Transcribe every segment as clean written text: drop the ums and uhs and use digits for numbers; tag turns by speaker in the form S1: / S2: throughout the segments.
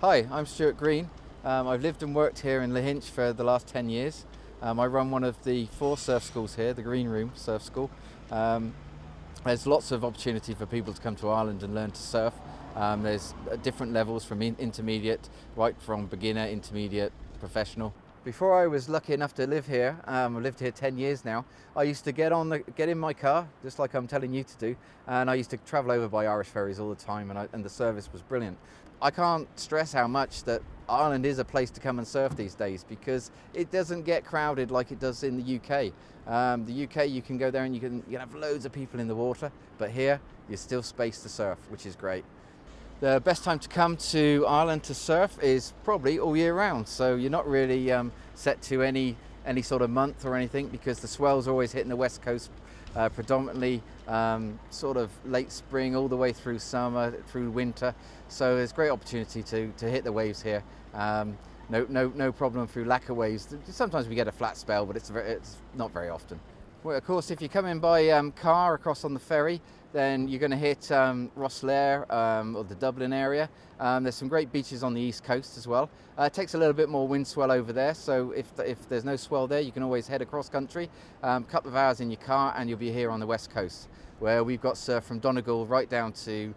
S1: Hi, I'm Stuart Green. I've lived and worked here in Lahinch for the last 10 years. I run one of the 4 surf schools here, the Green Room Surf School. There's lots of opportunity for people to come to Ireland and learn to surf. There's different levels from intermediate, right from beginner, intermediate, professional. Before I was lucky enough to live here, I've lived here 10 years now, I used to get in my car, just like I'm telling you to do, and I used to travel over by Irish ferries all the time, and the service was brilliant. I can't stress how much that Ireland is a place to come and surf these days because it doesn't get crowded like it does in the UK. The UK, you can go there and you can have loads of people in the water, but here there's still space to surf, which is great. The best time to come to Ireland to surf is probably all year round, so you're not really set to any sort of month or anything, because the swell's always hitting the west coast predominantly sort of late spring all the way through summer, through winter, so there's great opportunity to hit the waves here. No problem through lacquer waves. Sometimes we get a flat spell, but it's not very often. Well, of course, if you come in by car across on the ferry, then you're going to hit Rosslare or the Dublin area. There's some great beaches on the east coast as well. It takes a little bit more wind swell over there, so if there's no swell there, you can always head across country, a couple of hours in your car, and you'll be here on the west coast, where we've got surf from Donegal right down to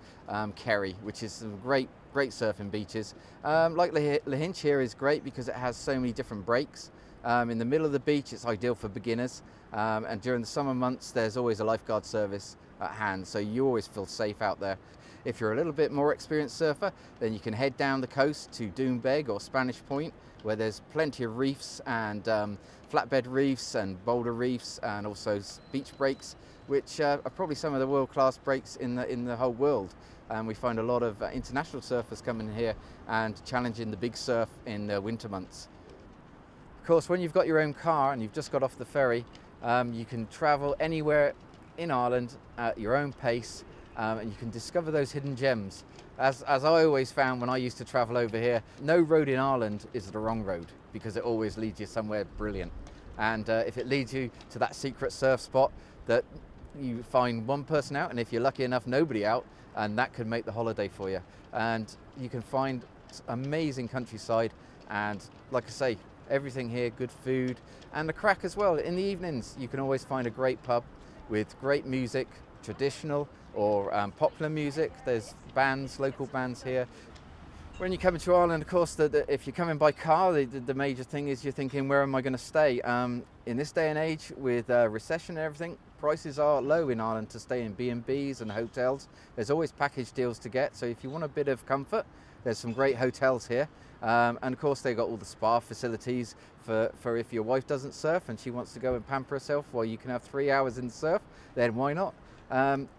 S1: Kerry, which is some great surfing beaches. Like Lahinch here is great because it has so many different breaks. In the middle of the beach, it's ideal for beginners, and during the summer months there's always a lifeguard service at hand, so you always feel safe out there. If you're a little bit more experienced surfer, then you can head down the coast to Doombeg or Spanish Point, where there's plenty of reefs and flatbed reefs and boulder reefs, and also beach breaks, which are probably some of the world-class breaks in the whole world. And we find a lot of international surfers coming here and challenging the big surf in the winter months. Of course, when you've got your own car and you've just got off the ferry, you can travel anywhere in Ireland at your own pace, and you can discover those hidden gems. As I always found when I used to travel over here, no road in Ireland is the wrong road, because it always leads you somewhere brilliant. And if it leads you to that secret surf spot that you find one person out, and if you're lucky enough, nobody out, and that could make the holiday for you. And you can find amazing countryside, and like I say, everything here, good food, and the crack as well. In the evenings, you can always find a great pub with great music, traditional or popular music. There's bands, local bands here. When you come to Ireland, of course, if you're coming by car, the major thing is you're thinking, where am I going to stay? In this day and age, with recession and everything, prices are low in Ireland to stay in B&Bs and hotels. There's always package deals to get, so if you want a bit of comfort, there's some great hotels here. And of course, they've got all the spa facilities for if your wife doesn't surf and she wants to go and pamper herself, well, you can have 3 hours in the surf, then why not?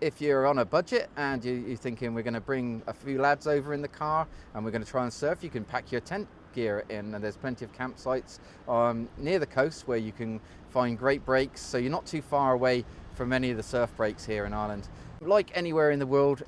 S1: If you're on a budget and you're thinking, we're going to bring a few lads over in the car and we're going to try and surf, you can pack your tent gear in, and there's plenty of campsites near the coast where you can find great breaks, so you're not too far away from any of the surf breaks here in Ireland. Like anywhere in the world,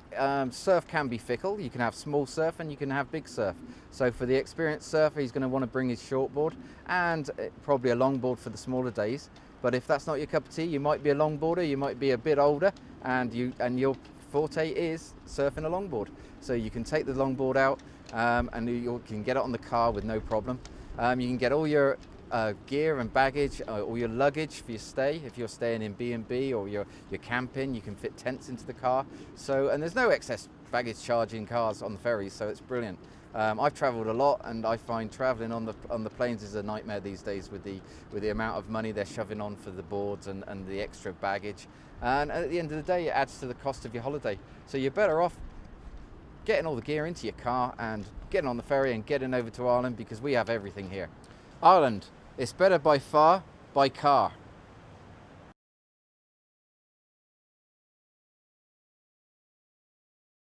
S1: surf can be fickle. You can have small surf and you can have big surf. So for the experienced surfer, he's going to want to bring his shortboard and probably a longboard for the smaller days. But if that's not your cup of tea, you might be a longboarder, you might be a bit older, and your forte is surfing a longboard. So you can take the longboard out and you can get it on the car with no problem. You can get all your gear and baggage, all your luggage for your stay. If you're staying in B&B or you're camping, you can fit tents into the car. So, and there's no excess baggage charge in cars on the ferries, so it's brilliant. I've travelled a lot, and I find travelling on the planes is a nightmare these days with the amount of money they're shoving on for the boards and the extra baggage. And at the end of the day, it adds to the cost of your holiday. So you're better off getting all the gear into your car and getting on the ferry and getting over to Ireland, because we have everything here. Ireland, it's better by far by car.